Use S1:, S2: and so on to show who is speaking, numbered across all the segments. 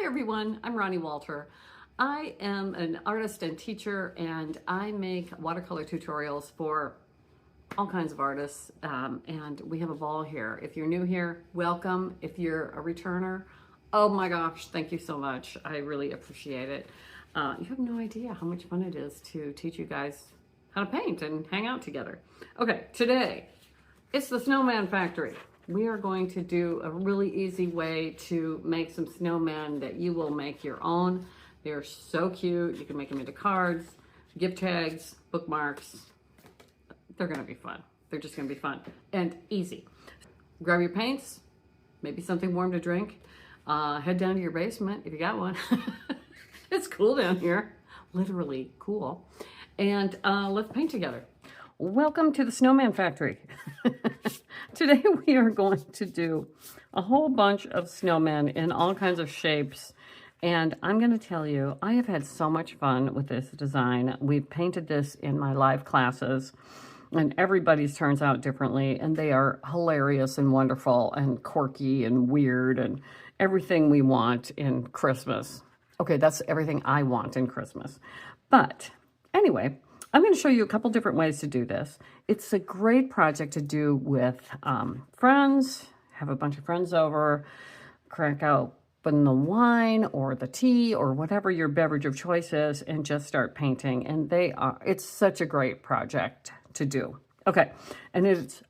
S1: everyone, I'm Ronnie Walter. I am an artist and teacher, and I make watercolor tutorials for all kinds of artists, and we have a ball here. If you're new here, welcome. If you're a returner, oh my gosh, thank you so much. I really appreciate it. You have no idea how much fun it is to teach you guys how to paint and hang out together. Okay, today, it's the Snowman Factory. We are going to do a really easy way to make some snowmen that you will make your own. They're so cute. You can make them into cards, gift tags, bookmarks. They're gonna be fun. They're just gonna be fun and easy. Grab your paints, maybe something warm to drink. Head down to your basement if you got one. It's cool down here, literally cool. And let's paint together. Welcome to the Snowman Factory. Today we are going to do a whole bunch of snowmen in all kinds of shapes. And I'm going to tell you, I have had so much fun with this design. We've painted this in my live classes, and everybody's turns out differently, and they are hilarious and wonderful and quirky and weird and everything we want in Christmas. Okay, that's everything I want in Christmas. But anyway, I'm going to show you a couple different ways to do this. It's a great project to do with friends, have a bunch of friends over, crack open the wine or the tea or whatever your beverage of choice is, and just start painting. And it's such a great project to do. Okay, and it's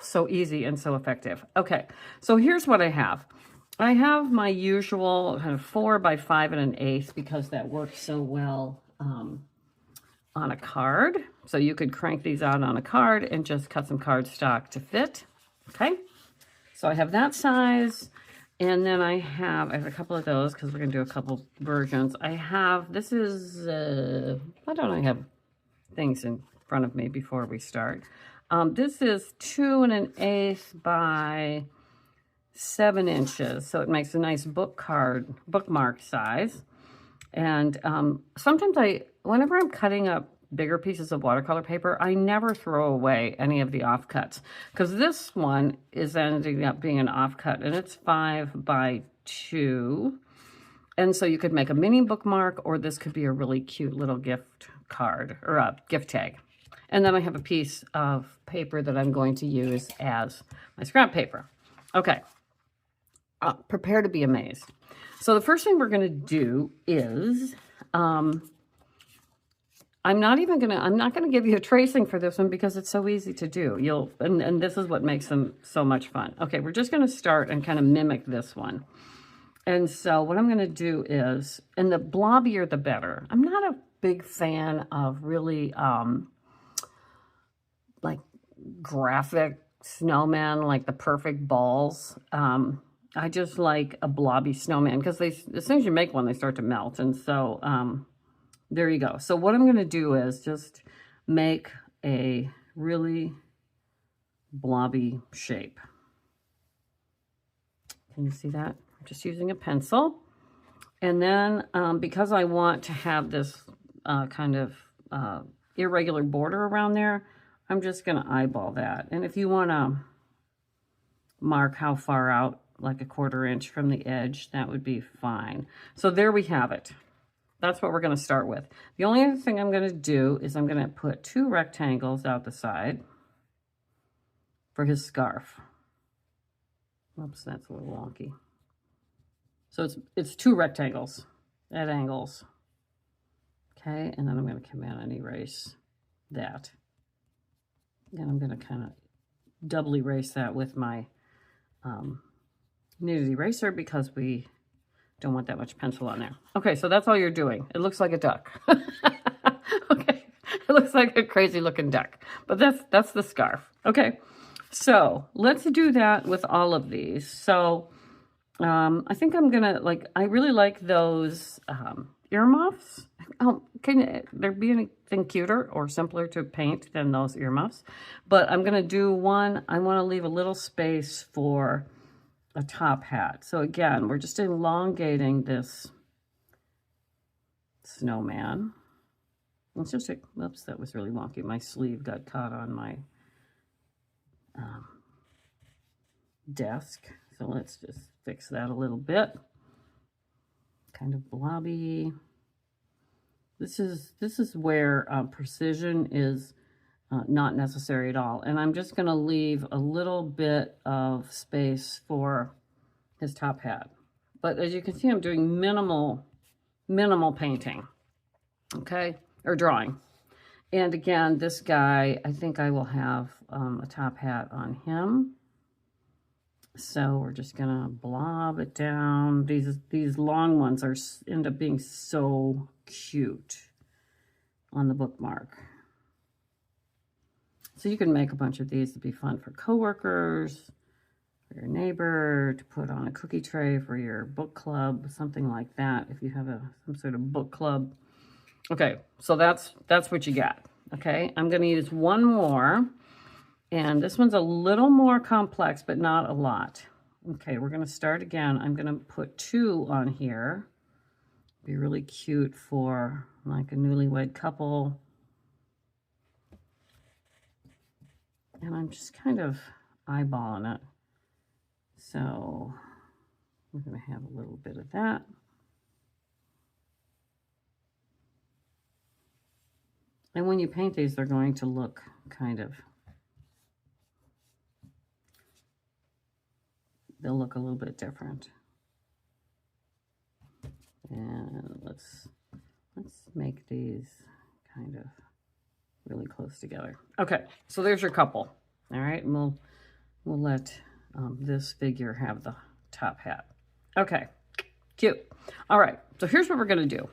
S1: so easy and so effective. Okay, so here's what I have. I have my usual kind of 4 by 5 1/8 because that works so well on a card. So you could crank these out on a card and just cut some cardstock to fit. Okay, so I have that size. And then I have a couple of those because we're going to do a couple versions. This is, why don't I have things in front of me before we start? This is 2 1/8 by 7 inches. So it makes a nice bookmark size. And sometimes whenever I'm cutting up bigger pieces of watercolor paper, I never throw away any of the offcuts, because this one is ending up being an offcut, and it's 5 by 2. And so you could make a mini bookmark, or this could be a really cute little gift card or a gift tag. And then I have a piece of paper that I'm going to use as my scrap paper. Okay, prepare to be amazed. So the first thing we're going to do is, I'm not going to give you a tracing for this one because it's so easy to do. And this is what makes them so much fun. Okay, we're just going to start and kind of mimic this one. And so what I'm going to do is, and the blobbier the better. I'm not a big fan of really like graphic snowmen, like the perfect balls. I just like a blobby snowman because as soon as you make one, they start to melt. And so there you go. So what I'm going to do is just make a really blobby shape. Can you see that? I'm just using a pencil. And then because I want to have this kind of irregular border around there, I'm just going to eyeball that. And if you want to mark how far out, like a 1/4 inch from the edge, that would be fine. So there we have it. That's what we're going to start with. The only other thing I'm going to do is I'm going to put 2 rectangles out the side for his scarf. Oops, that's a little wonky. So it's 2 rectangles at angles. Okay, and then I'm going to come in and erase that. And I'm going to kind of double erase that with my knitted eraser because we don't want that much pencil on there. Okay, so that's all you're doing. It looks like a duck. Okay, it looks like a crazy looking duck, but that's the scarf. Okay, so let's do that with all of these. So I think I'm gonna I really like those earmuffs. Can there be anything cuter or simpler to paint than those earmuffs? But I'm gonna do one. I want to leave a little space for a top hat. So again, we're just elongating this snowman. Let's just oops, that was really wonky. My sleeve got caught on my desk. So let's just fix that a little bit. kind of blobby. This is where precision is not necessary at all. And I'm just going to leave a little bit of space for his top hat. But as you can see, I'm doing minimal painting, okay, or drawing. And again, this guy, I think I will have a top hat on him. So we're just gonna blob it down. These long ones end up being so cute on the bookmark. So you can make a bunch of these to be fun for coworkers, for your neighbor, to put on a cookie tray for your book club, something like that. If you have some sort of book club. Okay, so that's what you got. Okay, I'm gonna use one more. And this one's a little more complex, but not a lot. Okay, we're gonna start again. I'm gonna put 2 on here. Be really cute for like a newlywed couple. And I'm just kind of eyeballing it. So we're gonna have a little bit of that. And when you paint these, they're going to look kind of, they'll look a little bit different. And let's make these kind of really close together. Okay, so there's your couple. All right, and we'll let this figure have the top hat. Okay, cute. All right, so here's what we're gonna do.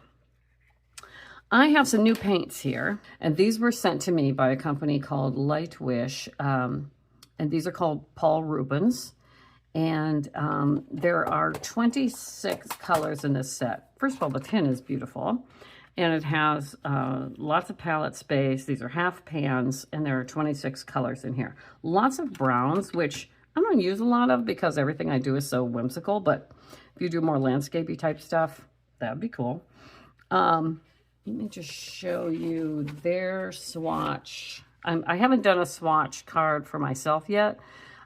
S1: I have some new paints here, and these were sent to me by a company called Light Wish, and these are called Paul Rubens. And there are 26 colors in this set. First of all, the tin is beautiful, and it has lots of palette space. These are half pans, and there are 26 colors in here. Lots of browns, which I don't use a lot of because everything I do is so whimsical, but if you do more landscapey type stuff, that would be cool. Let me just show you their swatch. I haven't done a swatch card for myself yet,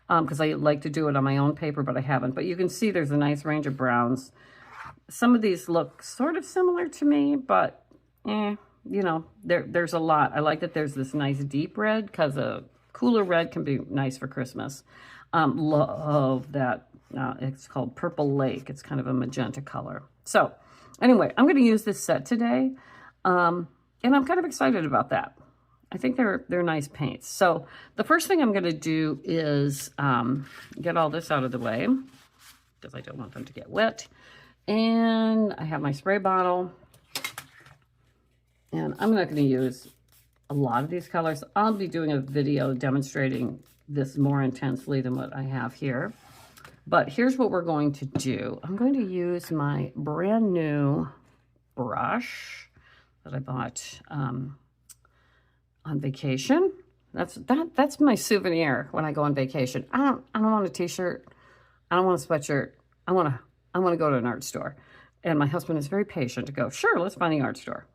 S1: because I like to do it on my own paper, but I haven't. But you can see there's a nice range of browns. Some of these look sort of similar to me, but you know, there's a lot. I like that there's this nice deep red, because a cooler red can be nice for Christmas. Love that. It's called Purple Lake. It's kind of a magenta color. So anyway, I'm going to use this set today, and I'm kind of excited about that. I think they're nice paints. So the first thing I'm going to do is get all this out of the way, because I don't want them to get wet. And I have my spray bottle. And I'm not going to use a lot of these colors. I'll be doing a video demonstrating this more intensely than what I have here. But here's what we're going to do. I'm going to use my brand new brush that I bought on vacation. That's my souvenir when I go on vacation. I don't want a t-shirt. I don't want a sweatshirt. I want to go to an art store. And my husband is very patient to go, sure, let's find the art store,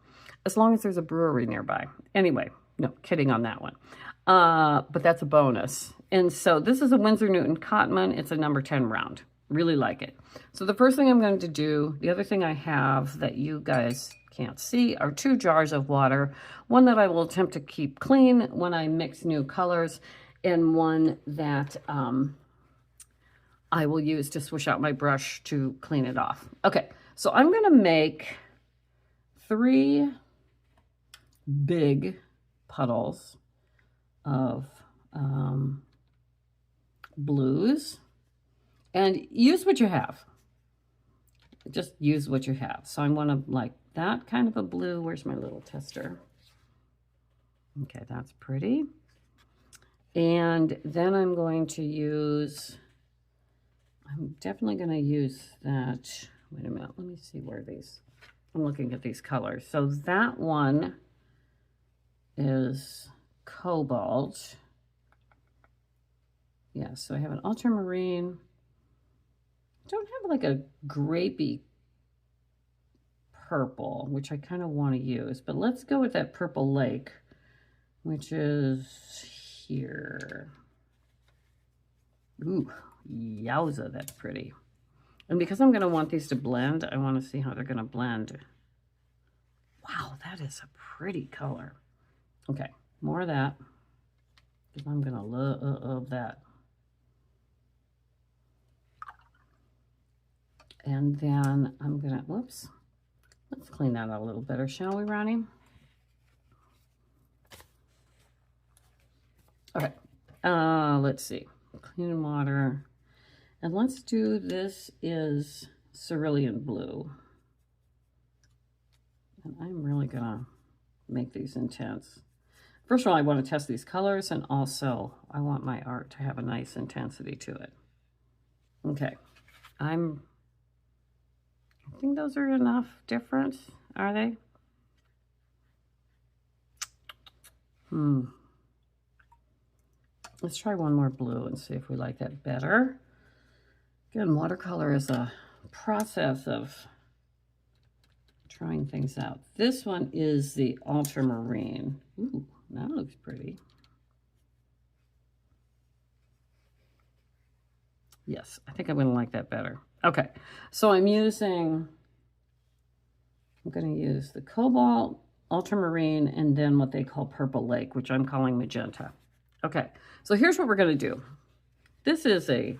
S1: as long as there's a brewery nearby. Anyway, no, kidding on that one. But that's a bonus. And so this is a Windsor W-N-Cotman. It's a number 10 round. Really like it. So the first thing I'm going to do, the other thing I have that you guys can't see, are 2 jars of water. One that I will attempt to keep clean when I mix new colors, and one that I will use to swish out my brush to clean it off. Okay, so I'm going to make 3 big puddles of blues, and use what you have. Just use what you have. So I want to like that kind of a blue. Where's my little tester? Okay, that's pretty. And then I'm going to use, I'm definitely going to use that. Wait a minute, let me see where these, I'm looking at these colors. So that one is Cobalt. Yeah, so I have an ultramarine. I don't have like a grapey purple, which I kind of want to use, but let's go with that Purple Lake, which is here. Ooh, yowza, that's pretty. And because I'm going to want these to blend, I want to see how they're going to blend. Wow, that is a pretty color. Okay, more of that, because I'm going to love that. And then I'm going to, whoops, let's clean that out a little better, shall we, Ronnie? Okay, let's see, clean water. And let's do, this is Cerulean Blue. And I'm really gonna make these intense. First of all, I want to test these colors, and also I want my art to have a nice intensity to it. Okay, I think those are enough difference, are they? Let's try one more blue and see if we like that better. Again, watercolor is a process of trying things out. This one is the Ultramarine. Ooh, that looks pretty. Yes, I think I'm going to like that better. Okay, so I'm going to use the Cobalt, Ultramarine, and then what they call Purple Lake, which I'm calling Magenta. Okay, so here's what we're going to do. This is a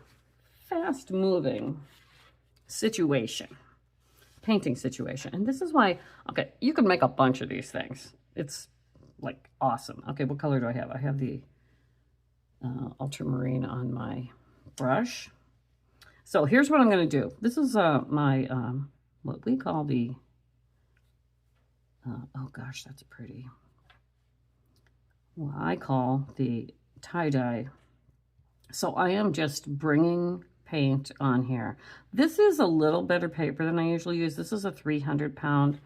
S1: fast-moving situation, painting situation. And this is why, okay, you can make a bunch of these things. It's like awesome. Okay, what color do I have? I have the ultramarine on my brush. So here's what I'm going to do. This is my, what we call the, oh gosh, that's pretty. What I call the tie-dye. So I am just bringing paint on here. This is a little better paper than I usually use. This is a 300-pound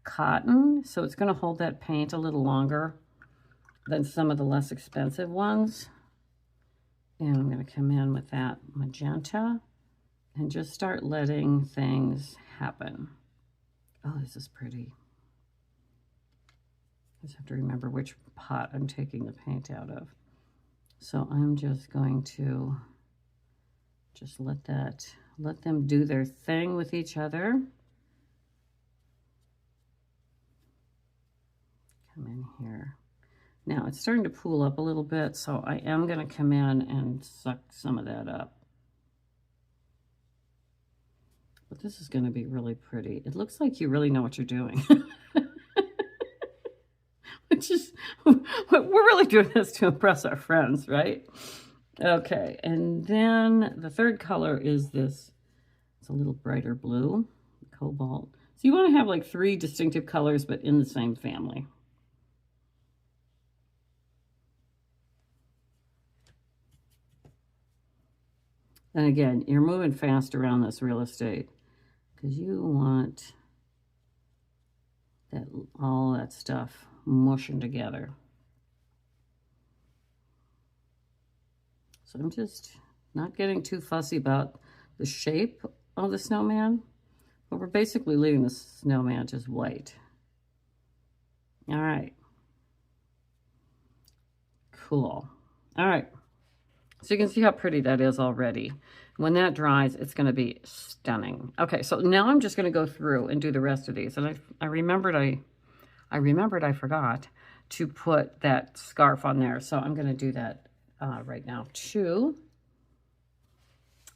S1: cotton, so it's going to hold that paint a little longer than some of the less expensive ones. And I'm going to come in with that magenta and just start letting things happen. Oh, this is pretty. I just have to remember which pot I'm taking the paint out of. So I'm just going to just let them do their thing with each other. Come in here. Now it's starting to pool up a little bit, so I am going to come in and suck some of that up. But this is going to be really pretty. It looks like you really know what you're doing. Which is, we're really doing this to impress our friends, right? Okay, and then the third color is this. It's a little brighter blue, cobalt. So you want to have like 3 distinctive colors, but in the same family. And again, you're moving fast around this real estate because you want that, all that stuff mushing together. So I'm just not getting too fussy about the shape of the snowman, but we're basically leaving the snowman just white. All right. Cool. All right. So you can see how pretty that is already. When that dries, it's going to be stunning. Okay, so now I'm just going to go through and do the rest of these. And I remembered I forgot to put that scarf on there. So I'm going to do that right now too.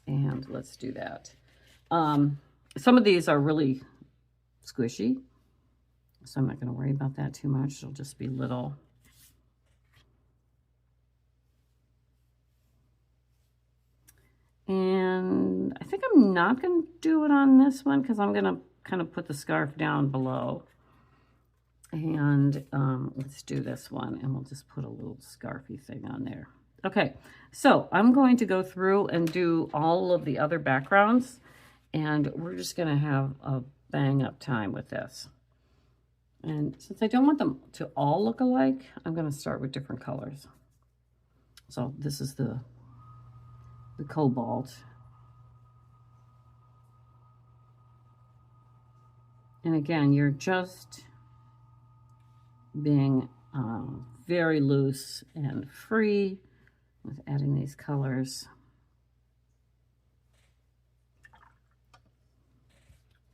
S1: And let's do that. Some of these are really squishy, so I'm not going to worry about that too much. It'll just be little. And I think I'm not going to do it on this one because I'm going to kind of put the scarf down below. And let's do this one, and we'll just put a little scarfy thing on there. Okay, so I'm going to go through and do all of the other backgrounds, and we're just going to have a bang up time with this. And since I don't want them to all look alike, I'm going to start with different colors. So this is the cobalt. And again, you're just being very loose and free with adding these colors.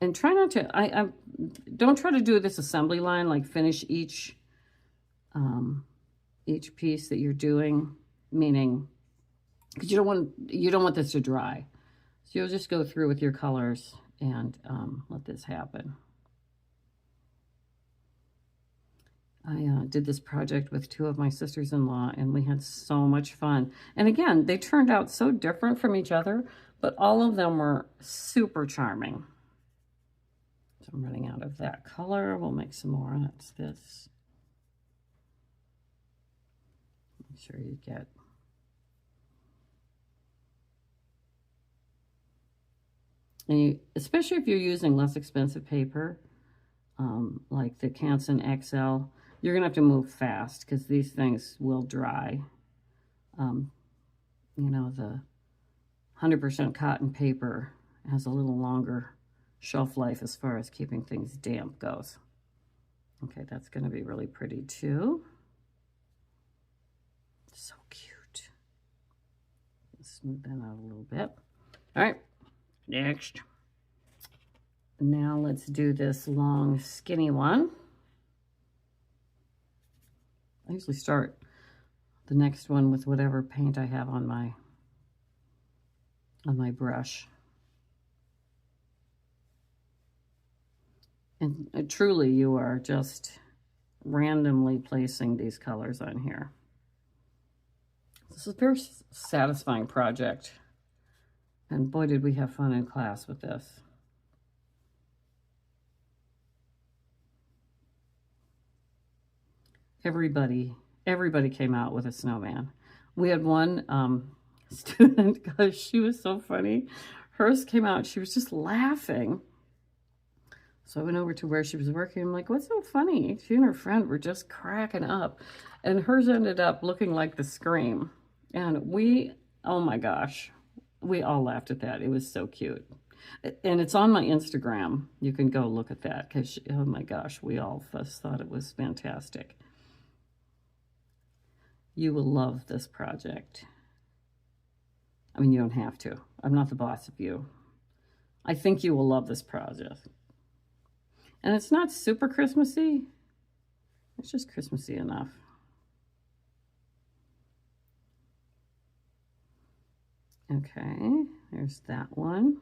S1: and try not to, I don't try to do this assembly line, like finish each piece that you're doing, meaning, because you don't want this to dry. So you'll just go through with your colors and let this happen. I did this project with 2 of my sisters-in-law, and we had so much fun. And again, they turned out so different from each other, but all of them were super charming. So I'm running out of that color. We'll make some more. That's this. Make sure you get... And you, especially if you're using less expensive paper, like the Canson XL, you're going to have to move fast because these things will dry. You know, the 100% cotton paper has a little longer shelf life as far as keeping things damp goes. Okay, that's going to be really pretty too. So cute. Smooth that out a little bit. All right, next. Now let's do this long, skinny one. I usually start the next one with whatever paint I have on my brush. And truly, you are just randomly placing these colors on here. This is a very satisfying project. And boy, did we have fun in class with this. Everybody came out with a snowman. We had one student, because she was so funny. Hers came out, she was just laughing. So I went over to where she was working. I'm like, what's so funny? She and her friend were just cracking up. And hers ended up looking like the Scream. And we, oh my gosh, we all laughed at that. It was so cute. And it's on my Instagram. You can go look at that because, oh my gosh, we all of us thought it was fantastic. You will love this project. I mean, you don't have to. I'm not the boss of you. I think you will love this project. And it's not super Christmassy. It's just Christmassy enough. Okay, there's that one.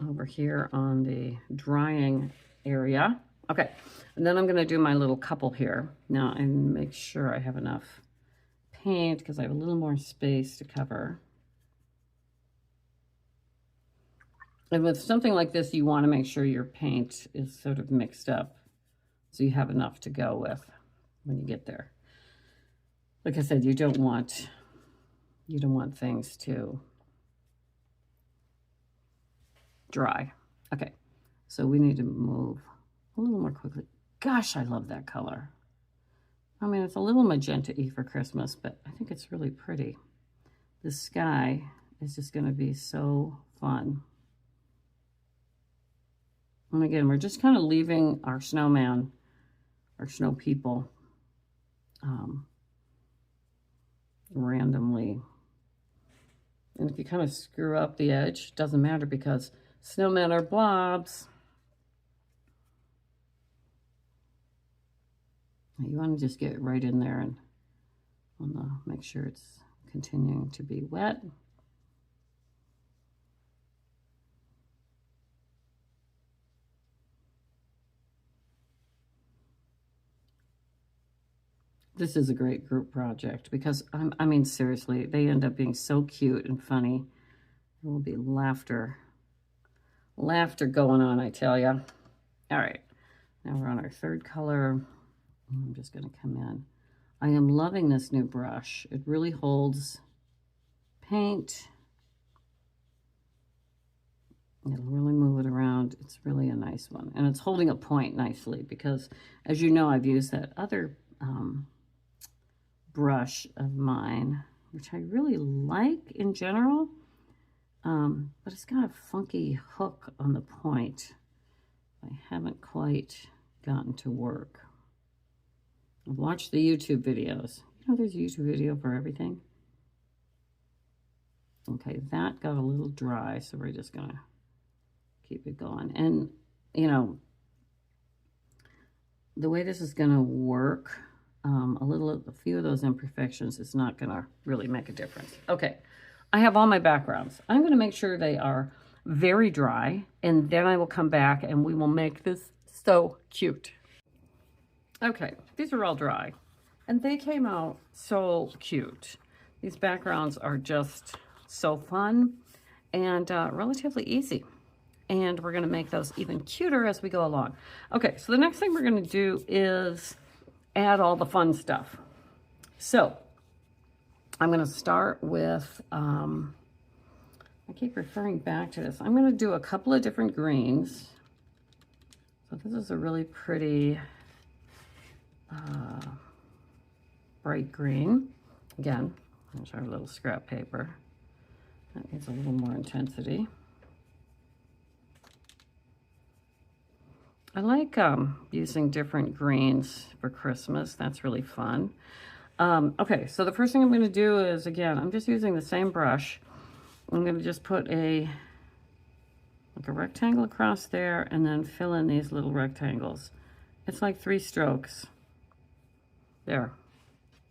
S1: Over here on the drying area. Okay, and then I'm going to do my little couple here. Now, I make sure I have enough paint because I have a little more space to cover. And with something like this, you want to make sure your paint is sort of mixed up so you have enough to go with when you get there. Like I said, you don't want things to dry. Okay, so we need to move a little more quickly. Gosh, I love that color. I mean, it's a little magenta-y for Christmas, but I think it's really pretty. The sky is just going to be so fun. And again, we're just kind of leaving our snowman, our snow people, randomly. And if you kind of screw up the edge, it doesn't matter because snowmen are blobs. You want to just get right in there and make sure it's continuing to be wet. This is a great group project because, I mean, seriously, they end up being so cute and funny. There will be laughter going on, I tell you. All right, now we're on our third color. I'm just going to come in. I am loving this new brush. It really holds paint. It'll really move it around. It's really a nice one. And it's holding a point nicely because, as you know, I've used that other brush of mine, which I really like in general, but it's got a funky hook on the point. I haven't quite gotten to work. I've watched the YouTube videos. You know, there's a YouTube video for everything. Okay, that got a little dry, so we're just gonna keep it going. And, you know, the way this is going to work, a few of those imperfections is not going to really make a difference. Okay, I have all my backgrounds. I'm going to make sure they are very dry, and then I will come back and we will make this so cute. Okay, these are all dry, and they came out so cute. These backgrounds are just so fun and relatively easy. And we're going to make those even cuter as we go along. Okay, so the next thing we're going to do is add all the fun stuff. So I'm going to start with, I keep referring back to this. I'm going to do a couple of different greens. So this is a really pretty bright green. Again, there's our little scrap paper. That needs a little more intensity. I like using different greens for Christmas. That's really fun. Okay, so the first thing I'm going to do is, again, I'm just using the same brush. I'm going to just put like a rectangle across there and then fill in these little rectangles. It's like 3 strokes. There.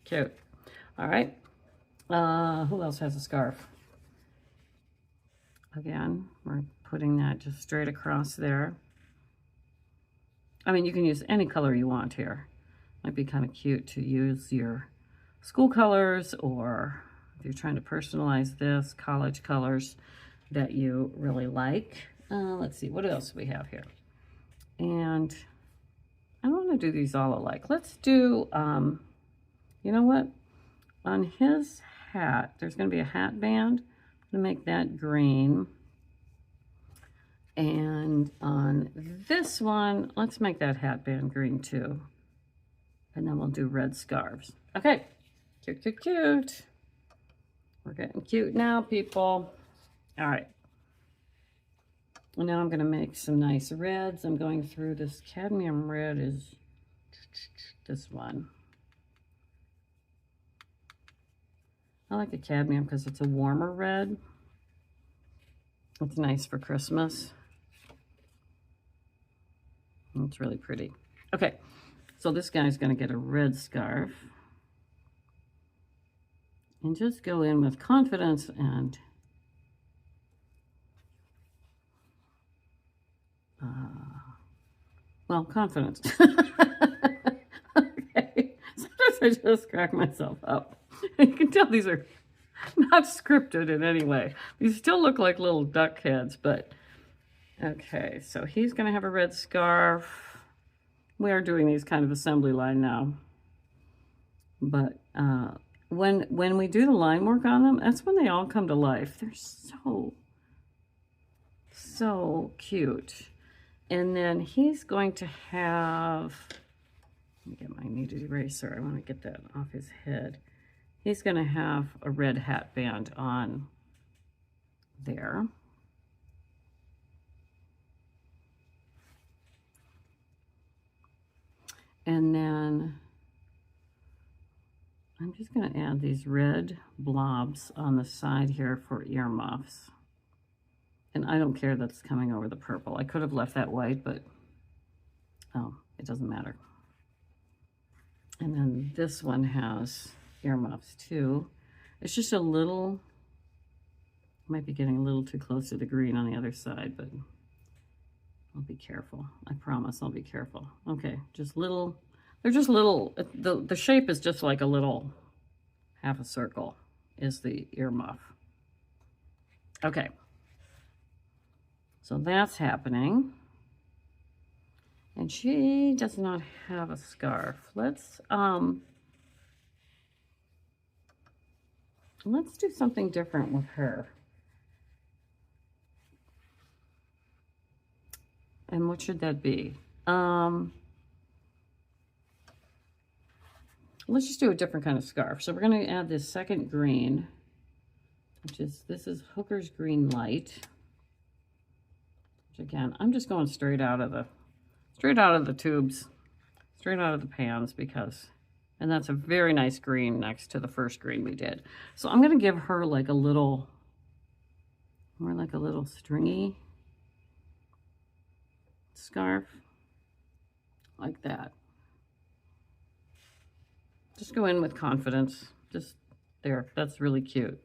S1: Cute. All right. Who else has a scarf? Again, we're putting that just straight across there. I mean, you can use any color you want here. Might be kind of cute to use your school colors, or if you're trying to personalize this, college colors that you really like. Let's see, what else do we have here? And I don't want to do these all alike. Let's do, you know what? On his hat, there's going to be a hat band. I'm going to make that green. And on this one, let's make that hat band green too. And then we'll do red scarves. Okay, cute, cute, cute. We're getting cute now, people. All right. And now I'm going to make some nice reds. I'm going through this cadmium red is this one. I like the cadmium because it's a warmer red. It's nice for Christmas. It's really pretty. Okay, so this guy's going to get a red scarf. And just go in with confidence and well, confidence. Okay, sometimes I just crack myself up. You can tell these are not scripted in any way. These still look like little duck heads, but okay, so he's going to have a red scarf. We are doing these kind of assembly line now. But when we do the line work on them, that's when they all come to life. They're so cute. And then he's going to have, let me get my kneaded eraser. I want to get that off his head. He's going to have a red hat band on there. And then I'm just going to add these red blobs on the side here for earmuffs. And I don't care that's coming over the purple. I could have left that white, but it doesn't matter. And then this one has earmuffs too. It's just a little, might be getting a little too close to the green on the other side, but I'll be careful. I promise I'll be careful. Okay, just little, they're just little, the shape is just like a little, half a circle is the earmuff. Okay, so that's happening. And she does not have a scarf. Let's do something different with her. And what should that be? Let's just do a different kind of scarf. So we're going to add this second green, which is, this is Hooker's Green Light. Which again, I'm just going straight out of the tubes, straight out of the pans, because, and that's a very nice green next to the first green we did. So I'm going to give her like a little, more like a little stringy scarf like that. Just go in with confidence. Just there. That's really cute.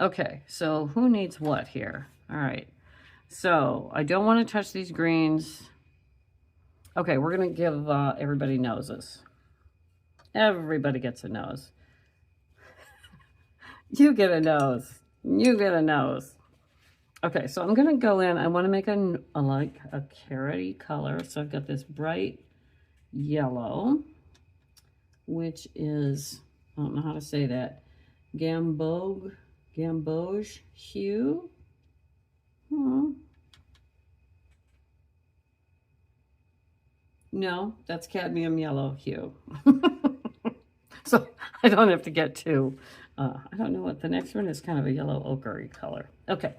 S1: Okay, so who needs what here? All right. So I don't want to touch these greens. Okay, we're going to give everybody noses. Everybody gets a nose. You get a nose. You get a nose. Okay, so I'm going to go in. I want to make like a carroty color. So I've got this bright yellow, which is, I don't know how to say that, gamboge hue. No, that's cadmium yellow hue. So I don't have to get too, I don't know what the next one is, kind of a yellow ochre color. Okay,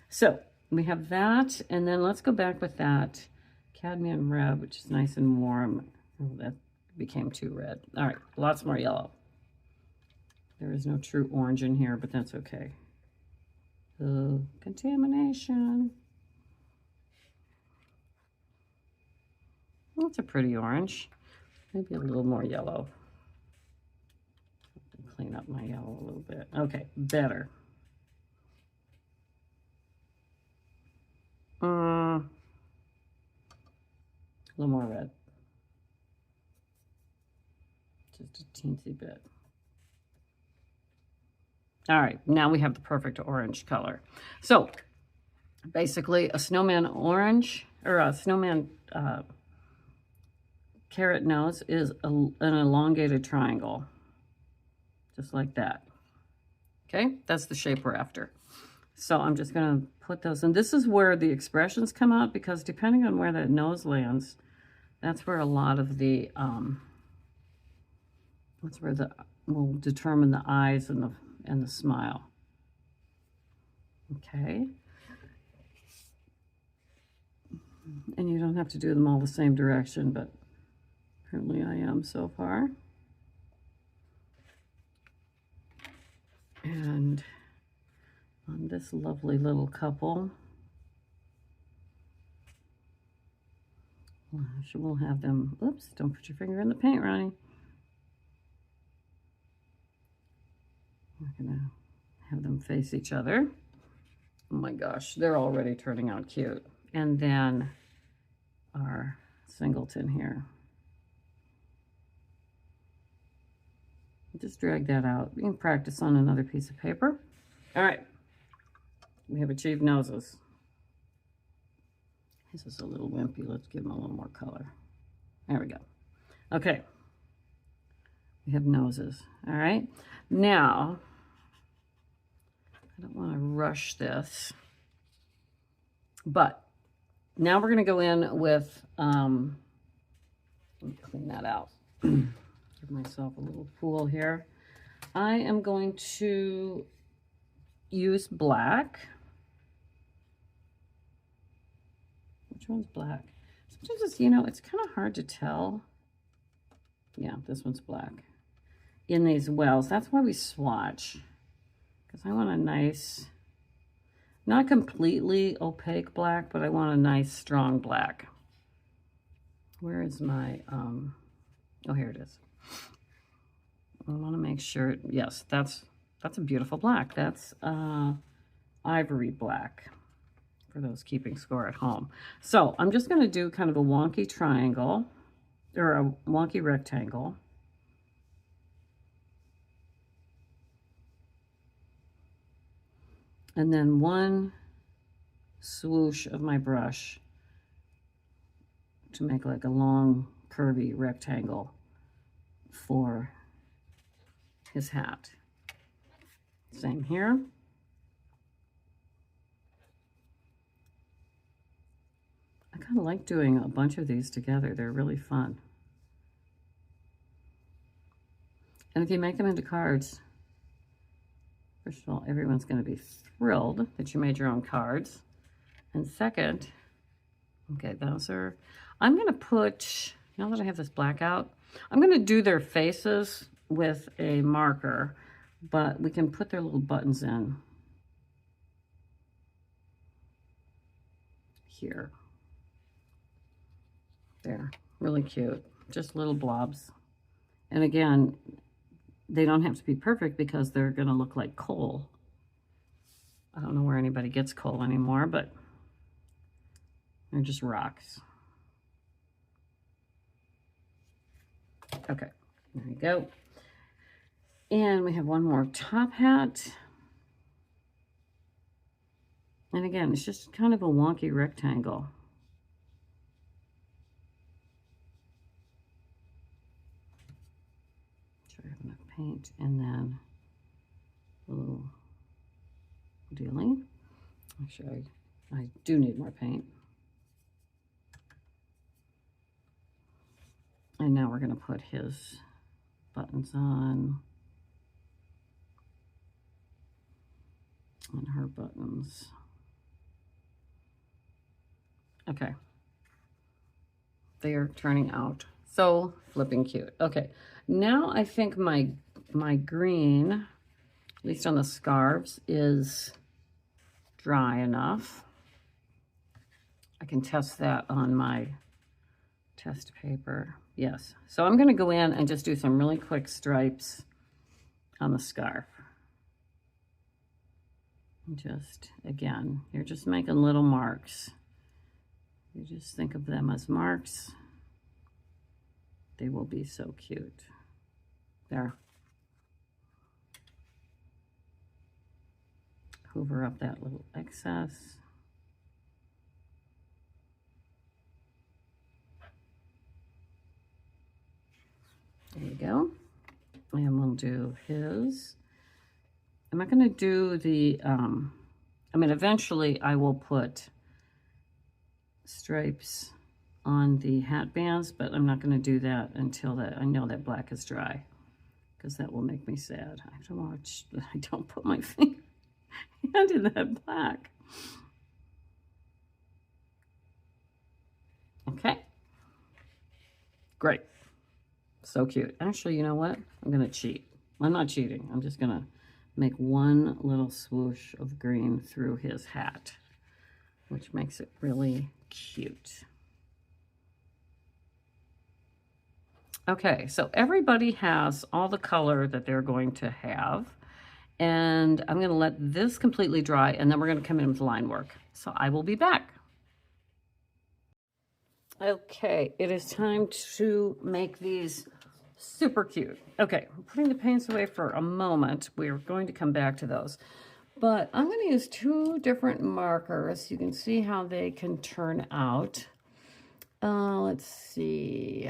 S1: so we have that, and then let's go back with that cadmium red, which is nice and warm. Oh, that became too red. All right, lots more yellow. There is no true orange in here, but that's okay. Contamination. That's a pretty orange. Maybe a little more yellow. Clean up my yellow a little bit. Okay, better. A little more red. Just a teensy bit. All right, now we have the perfect orange color. So basically a snowman orange, or a snowman carrot nose is an elongated triangle, just like that. Okay, that's the shape we're after. So I'm just going to put those, and this is where the expressions come out, because depending on where that nose lands, that's where a lot of the, that's where the, will determine the eyes and the smile. Okay. And you don't have to do them all the same direction, but apparently I am so far. And on this lovely little couple, we'll have them, oops, don't put your finger in the paint, Ronnie. We're gonna have them face each other. Oh my gosh, they're already turning out cute. And then our singleton here. Just drag that out. You can practice on another piece of paper. All right, we have achieved noses. This is a little wimpy. Let's give them a little more color. There we go. Okay, we have noses. All right, now I don't want to rush this, but now we're going to go in with, let me clean that out. Give myself a little pool here. I am going to use black. Which one's black? Sometimes it's, you know, it's kind of hard to tell. Yeah, this one's black. In these wells, that's why we swatch. Because I want a nice, not completely opaque black, but I want a nice strong black. Where is my, oh, here it is. I want to make sure, yes, that's a beautiful black. That's ivory black for those keeping score at home. So I'm just going to do kind of a wonky triangle, or a wonky rectangle. And then one swoosh of my brush to make like a long curvy rectangle for his hat. Same here. I kind of like doing a bunch of these together. They're really fun. And if you make them into cards, first of all, everyone's going to be thrilled that you made your own cards. And second, okay, those are, I'm going to put, now that I have this black out, I'm going to do their faces with a marker, but we can put their little buttons in here. There, really cute. Just little blobs. And again, they don't have to be perfect because they're going to look like coal. I don't know where anybody gets coal anymore, but they're just rocks. Okay, there you go. And we have one more top hat. And again, it's just kind of a wonky rectangle. Sure I have enough paint, and then a little dealing. Actually, I do need more paint. And now we're going to put his buttons on. And her buttons. Okay. They are turning out so flipping cute. Okay. Now I think my green, at least on the scarves, is dry enough. I can test that on my test paper. Yes. So I'm going to go in and just do some really quick stripes on the scarf. Just, again, you're just making little marks. You just think of them as marks. They will be so cute. There. Hoover up that little excess. There you go. And we'll do his. I'm not going to do the, I mean, eventually I will put stripes on the hat bands, but I'm not going to do that until I know that black is dry, because that will make me sad. I have to watch that I don't put my hand in that black. Okay. Great. So cute. Actually, you know what? I'm going to cheat. I'm not cheating. I'm just going to make one little swoosh of green through his hat, which makes it really cute. Okay, so everybody has all the color that they're going to have, and I'm going to let this completely dry, and then we're going to come in with line work. So I will be back. Okay, it is time to make these super cute. Okay, I'm putting the paints away for a moment. We're going to come back to those. But I'm going to use two different markers. You can see how they can turn out. Let's see.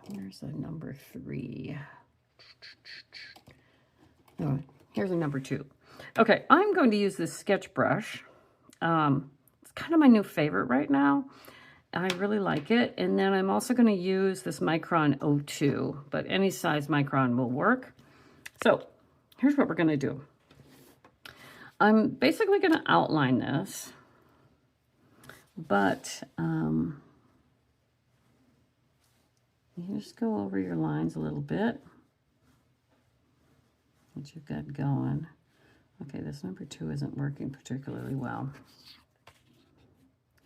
S1: Where's the number 3? Oh, here's a number 2. Okay, I'm going to use this sketch brush. It's kind of my new favorite right now. I really like it. And then I'm also going to use this Micron 02, but any size Micron will work. So here's what we're going to do. I'm basically going to outline this, but you just go over your lines a little bit, what you've got going. Okay, this number 2 isn't working particularly well.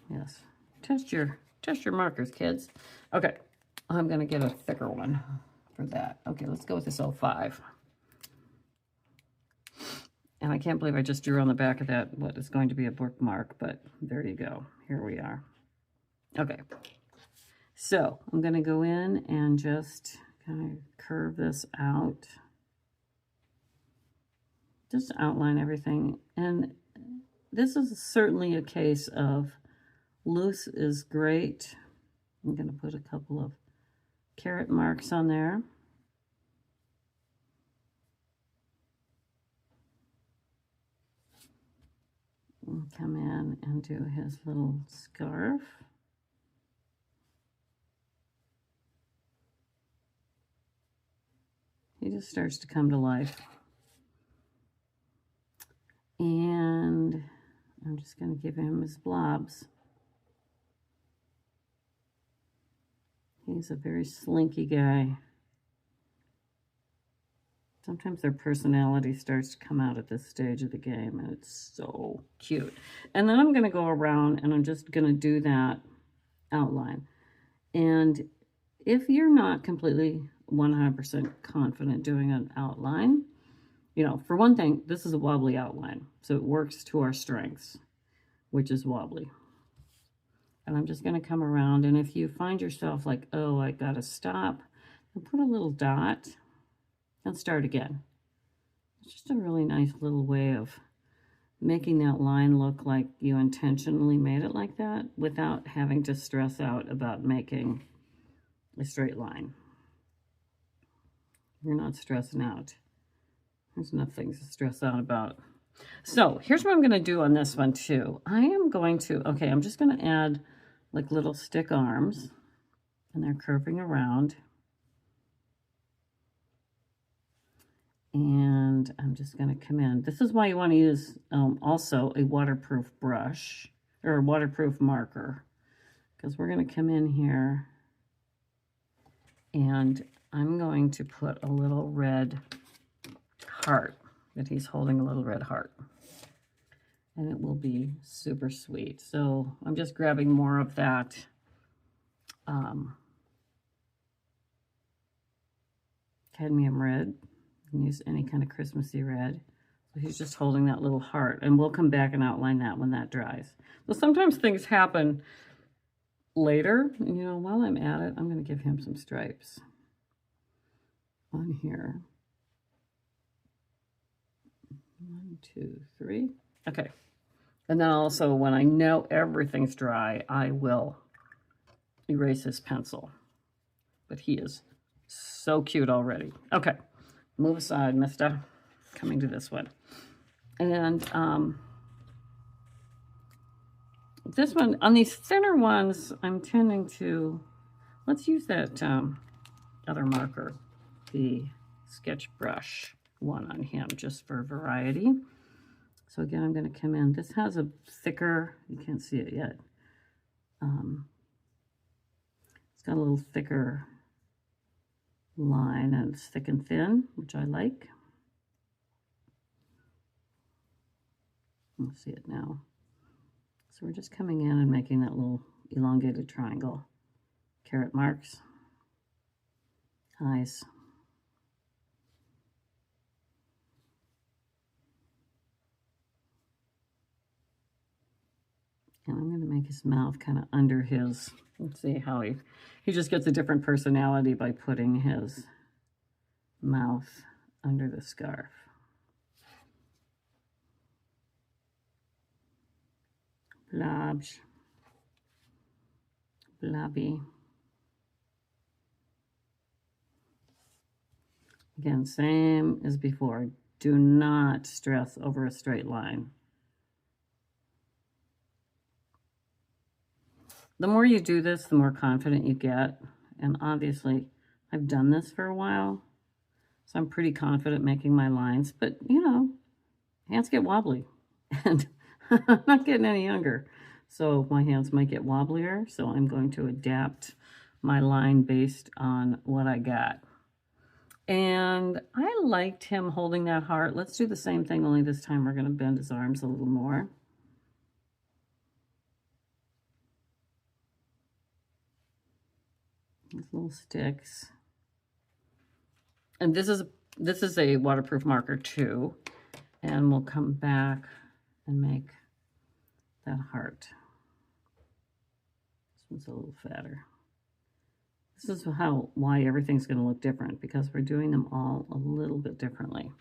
S1: Yes. Test your markers, kids. Okay, I'm going to get a thicker one for that. Okay, let's go with this 05. And I can't believe I just drew on the back of that what is going to be a bookmark, but there you go. Here we are. Okay, so I'm going to go in and just kind of curve this out. Just outline everything. And this is certainly a case of loose is great. I'm going to put a couple of carrot marks on there. And come in and do his little scarf. He just starts to come to life. And I'm just going to give him his blobs. He's a very slinky guy. Sometimes their personality starts to come out at this stage of the game, and it's so cute. And then I'm going to go around, and I'm just going to do that outline. And if you're not completely 100% confident doing an outline, you know, for one thing, this is a wobbly outline, so it works to our strengths, which is wobbly. And I'm just going to come around, and if you find yourself like, oh, I got to stop, and put a little dot and start again. It's just a really nice little way of making that line look like you intentionally made it like that without having to stress out about making a straight line. You're not stressing out. There's enough things to stress out about. So here's what I'm going to do on this one too. I am going to, okay, I'm just going to add like little stick arms, and they're curving around. And I'm just going to come in. This is why you want to use also a waterproof brush or a waterproof marker, because we're going to come in here and I'm going to put a little red heart, that he's holding a little red heart, and it will be super sweet. So I'm just grabbing more of that cadmium red. You can use any kind of Christmassy red. So he's just holding that little heart, and we'll come back and outline that when that dries. So sometimes things happen later, and you know, while I'm at it, I'm going to give him some stripes on here. 1, 2, 3. Okay. And then also, when I know everything's dry, I will erase his pencil. But he is so cute already. Okay. Move aside, mister. Coming to this one. And this one, on these thinner ones, I'm tending to, let's use that other marker, the sketch brush one on him, just for variety. So again, I'm going to come in. This has a thicker, you can't see it yet. It's got a little thicker line, and it's thick and thin, which I like. You'll see it now. So we're just coming in and making that little elongated triangle. Carrot marks, eyes. And I'm going to make his mouth kind of under his, let's see how he just gets a different personality by putting his mouth under the scarf. Blobs, blobby. Again, same as before. Do not stress over a straight line. The more you do this, the more confident you get. And obviously, I've done this for a while, so I'm pretty confident making my lines. But, you know, hands get wobbly. And I'm not getting any younger. So my hands might get wobblier. So I'm going to adapt my line based on what I got. And I liked him holding that heart. Let's do the same thing, only this time we're going to bend his arms a little more. These little sticks. And this is a waterproof marker too. And we'll come back and make that heart. This one's a little fatter. This is why everything's going to look different, because we're doing them all a little bit differently.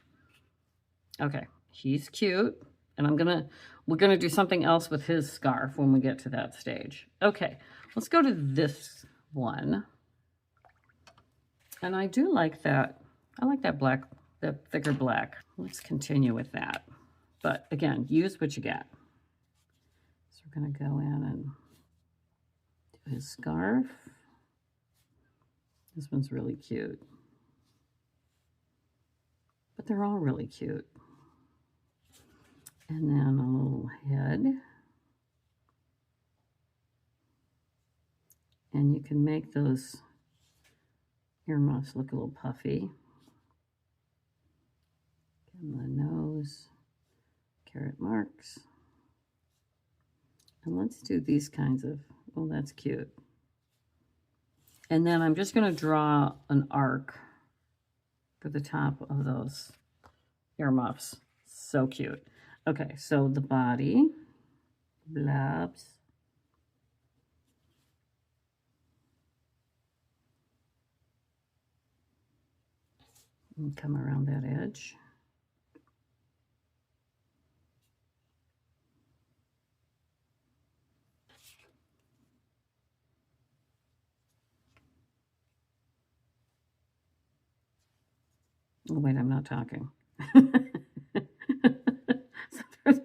S1: Okay, he's cute, and we're gonna do something else with his scarf when we get to that stage. Okay, let's go to this one. And I do like that. I like that black, that thicker black. Let's continue with that. But again, use what you got. So we're going to go in and do his scarf. This one's really cute. But they're all really cute. And then a little head. And you can make those earmuffs look a little puffy. And the nose, carrot marks. And let's do these kinds of, oh, that's cute. And then I'm just going to draw an arc for the top of those earmuffs. So cute. Okay, so the body, blobs. And come around that edge. Oh, wait, I'm not talking. Sometimes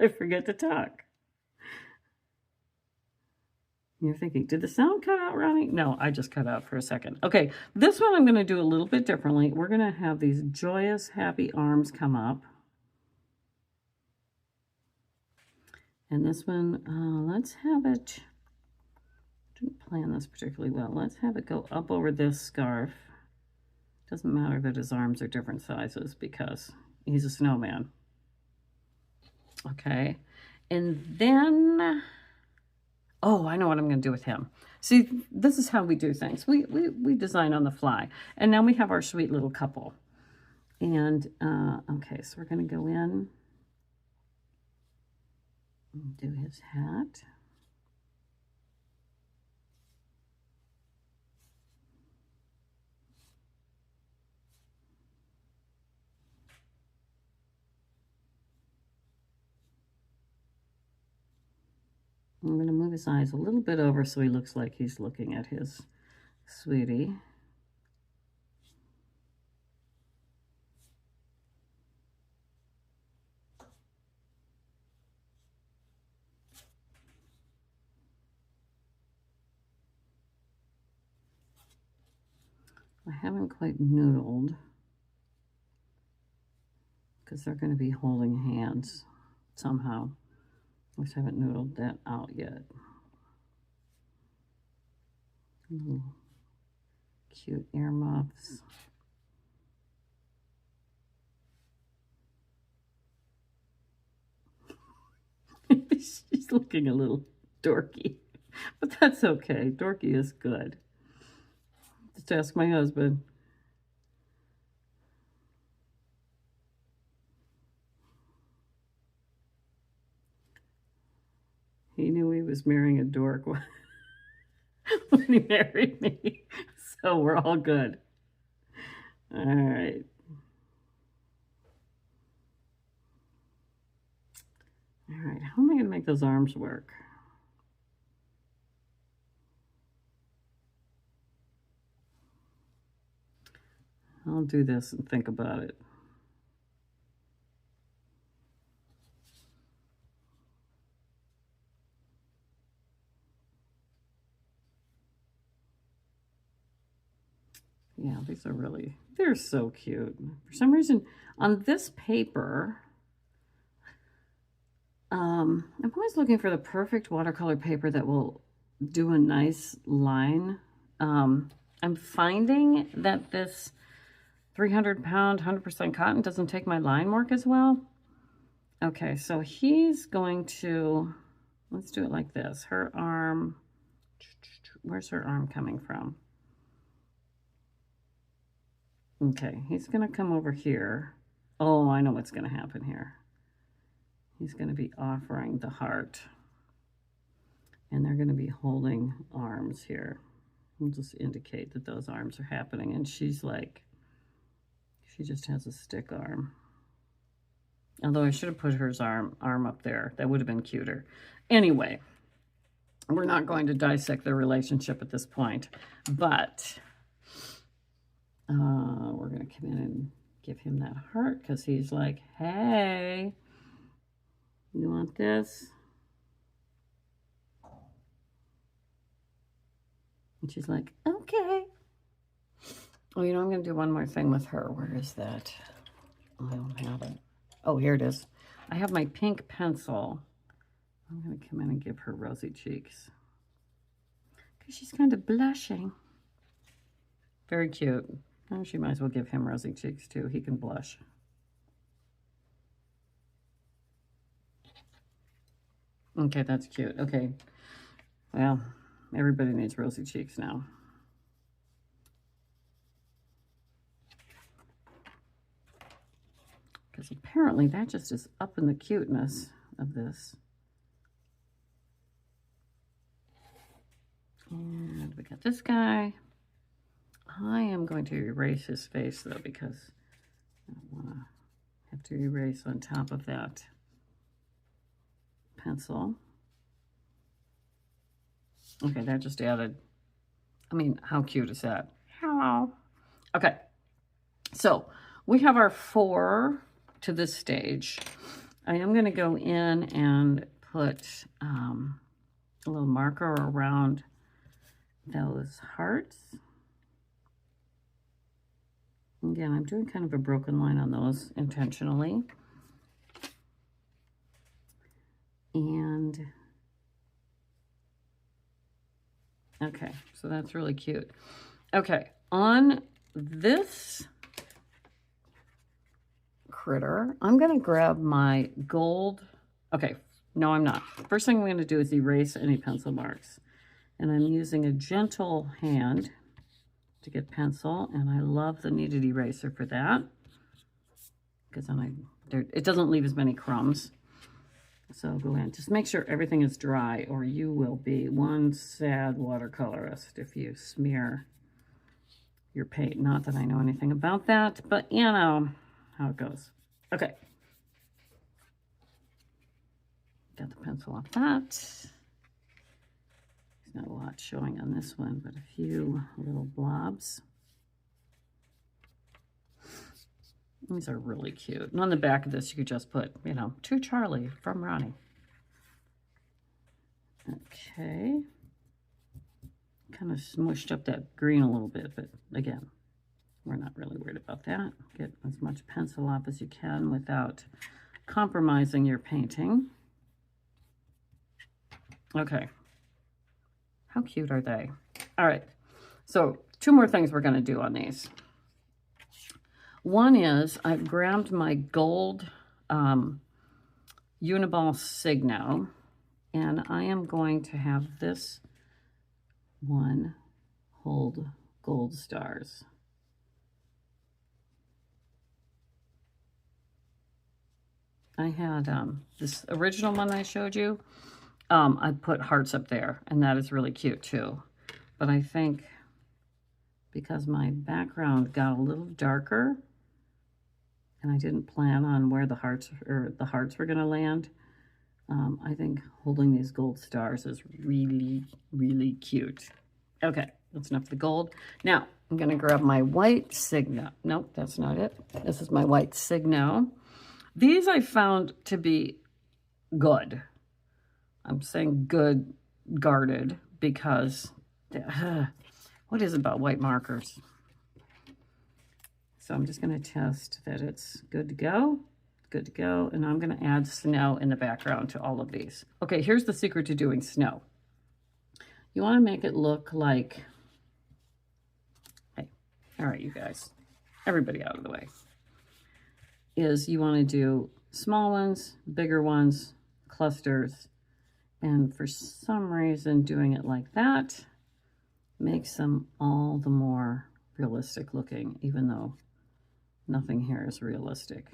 S1: I forget to talk. You're thinking, did the sound cut out, Ronnie? No, I just cut out for a second. Okay, this one I'm going to do a little bit differently. We're going to have these joyous, happy arms come up. And this one, let's have it, didn't plan this particularly well. Let's have it go up over this scarf. Doesn't matter that his arms are different sizes because he's a snowman. Okay, and then, oh, I know what I'm going to do with him. See, this is how we do things. We design on the fly. And now we have our sweet little couple. And, okay, so we're going to go in and do his hat. I'm going to move his eyes a little bit over so he looks like he's looking at his sweetie. I haven't quite noodled because they're going to be holding hands somehow. I haven't noodled that out yet. Little cute earmuffs. She's looking a little dorky, but that's okay. Dorky is good. Just ask my husband. He knew he was marrying a dork when he married me. So we're all good. All right. All right, how am I going to make those arms work? I'll do this and think about it. Yeah, these are really, they're so cute. For some reason, on this paper, I'm always looking for the perfect watercolor paper that will do a nice line. I'm finding that this 300-pound, 100% cotton doesn't take my line work as well. Okay, so he's going to, let's do it like this. Her arm, where's her arm coming from? Okay, he's going to come over here. Oh, I know what's going to happen here. He's going to be offering the heart. And they're going to be holding arms here. We'll just indicate that those arms are happening. And she's like, she just has a stick arm. Although I should have put her arm up there. That would have been cuter. Anyway, we're not going to dissect their relationship at this point. But we're going to come in and give him that heart because he's like, hey, you want this? And she's like, okay. Oh, you know, I'm going to do one more thing with her. Where is that? I don't have it. Oh, here it is. I have my pink pencil. I'm going to come in and give her rosy cheeks. Because she's kind of blushing. Very cute. Oh, she might as well give him rosy cheeks, too. He can blush. Okay, that's cute. Okay. Well, everybody needs rosy cheeks now. because apparently that just is up in the cuteness of this. And we got this guy. I am going to erase his face though, because I don't want to have to erase on top of that pencil. Okay, that just added, I mean, how cute is that? Hello. Okay, so we have our 4 to this stage. I am going to go in and put a little marker around those hearts. Again, I'm doing kind of a broken line on those intentionally. And okay, so that's really cute. Okay, on this critter, I'm going to grab my gold. Okay, no, I'm not. First thing I'm going to do is erase any pencil marks. And I'm using a gentle hand to get pencil, and I love the kneaded eraser for that, because then it doesn't leave as many crumbs. So I'll go in. Just make sure everything is dry, or you will be one sad watercolorist if you smear your paint. Not that I know anything about that, but you know how it goes. Okay. Got the pencil off that. There's not a lot showing on this one, but a few little blobs. These are really cute. And on the back of this, you could just put, you know, to Charlie from Ronnie. Okay. Kind of smushed up that green a little bit, but again, we're not really worried about that. Get as much pencil off as you can without compromising your painting. Okay. How cute are they? All right. So 2 more things we're going to do on these. One is I've grabbed my gold Uniball Signo, and I am going to have this one hold gold stars. I had this original one I showed you. I put hearts up there, and that is really cute too. But I think because my background got a little darker, and I didn't plan on where the hearts were going to land, I think holding these gold stars is really, really cute. Okay, that's enough of the gold. Now, I'm going to grab my white Signo. Nope, that's not it. This is my white Signo. These I found to be good. I'm saying good guarded because what is it about white markers? So I'm just going to test that it's good to go. Good to go. And I'm going to add snow in the background to all of these. Okay, here's the secret to doing snow. You want to make it look like, hey, all right, you guys, everybody out of the way, is you want to do small ones, bigger ones, clusters. And for some reason, doing it like that makes them all the more realistic looking, even though nothing here is realistic.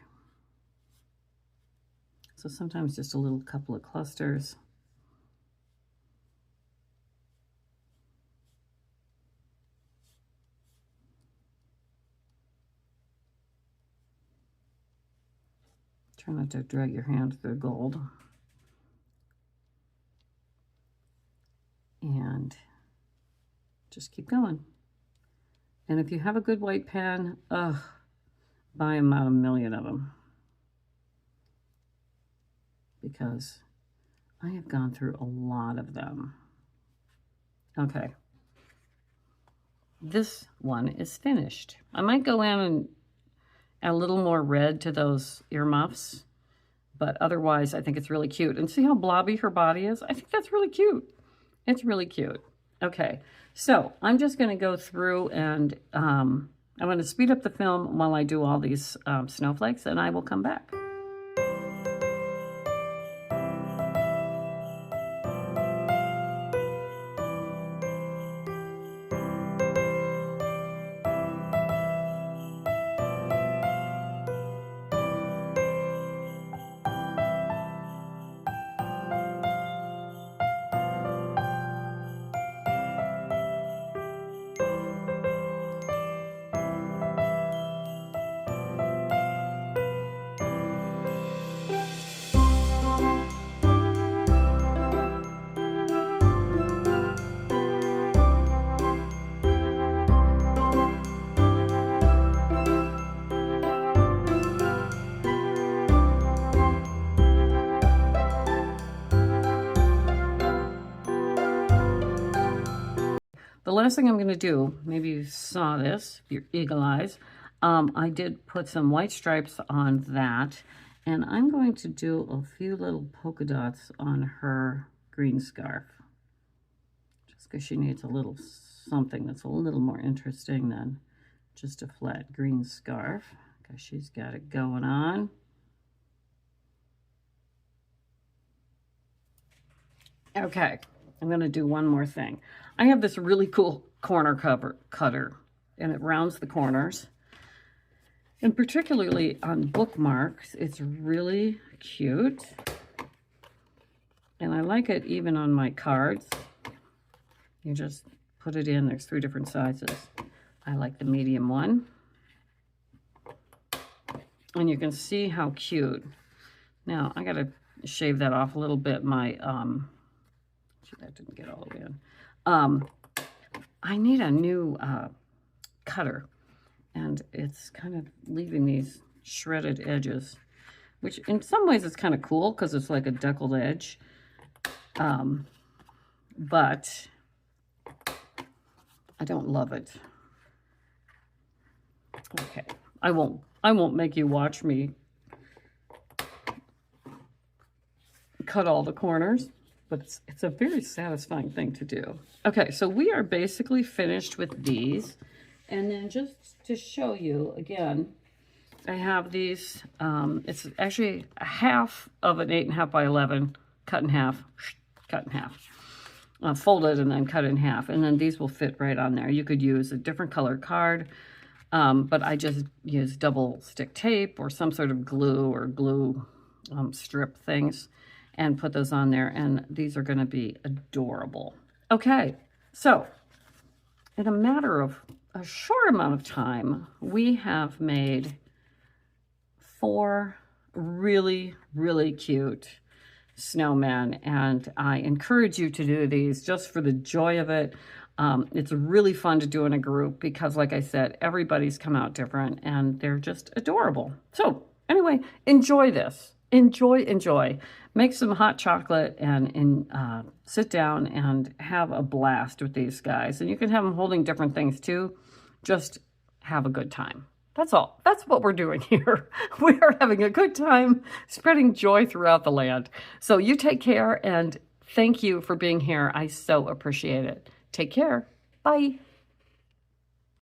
S1: So sometimes just a little couple of clusters. Try not to drag your hand through the gold. And just keep going. And if you have a good white pen, buy about 1 million of them. Because I have gone through a lot of them. Okay. This one is finished. I might go in and add a little more red to those earmuffs, but otherwise I think it's really cute. And see how blobby her body is? I think that's really cute. It's really cute. Okay, so I'm just going to go through and I'm going to speed up the film while I do all these snowflakes, and I will come back. last thing I'm going to do, maybe you saw this, your eagle eyes, I did put some white stripes on that, and I'm going to do a few little polka dots on her green scarf, just because she needs a little something that's a little more interesting than just a flat green scarf, because she's got it going on. Okay, I'm going to do one more thing. I have this really cool corner cutter, and it rounds the corners. And particularly on bookmarks, it's really cute. And I like it even on my cards. You just put it in. There's 3 different sizes. I like the medium one. And you can see how cute. Now, I got to shave that off a little bit. My, that didn't get all the way in. I need a new cutter. And it's kind of leaving these shredded edges, which in some ways is kind of cool because it's like a deckled edge. But I don't love it. Okay, I won't make you watch me cut all the corners, but it's a very satisfying thing to do. Okay, so we are basically finished with these. And then just to show you again, I have these, it's actually a half of an 8.5 by 11, cut in half, folded and then cut in half. And then these will fit right on there. You could use a different color card, but I just use double stick tape or some sort of glue or glue strip things and put those on there. And these are gonna be adorable. Okay, so in a matter of a short amount of time, we have made 4 really, really cute snowmen, and I encourage you to do these just for the joy of it. It's really fun to do in a group because, like I said, everybody's come out different, and they're just adorable. So anyway, enjoy this. Enjoy. Make some hot chocolate and sit down and have a blast with these guys. And you can have them holding different things too. Just have a good time. That's all. That's what we're doing here. We are having a good time, spreading joy throughout the land. So you take care, and thank you for being here. I so appreciate it. Take care. Bye.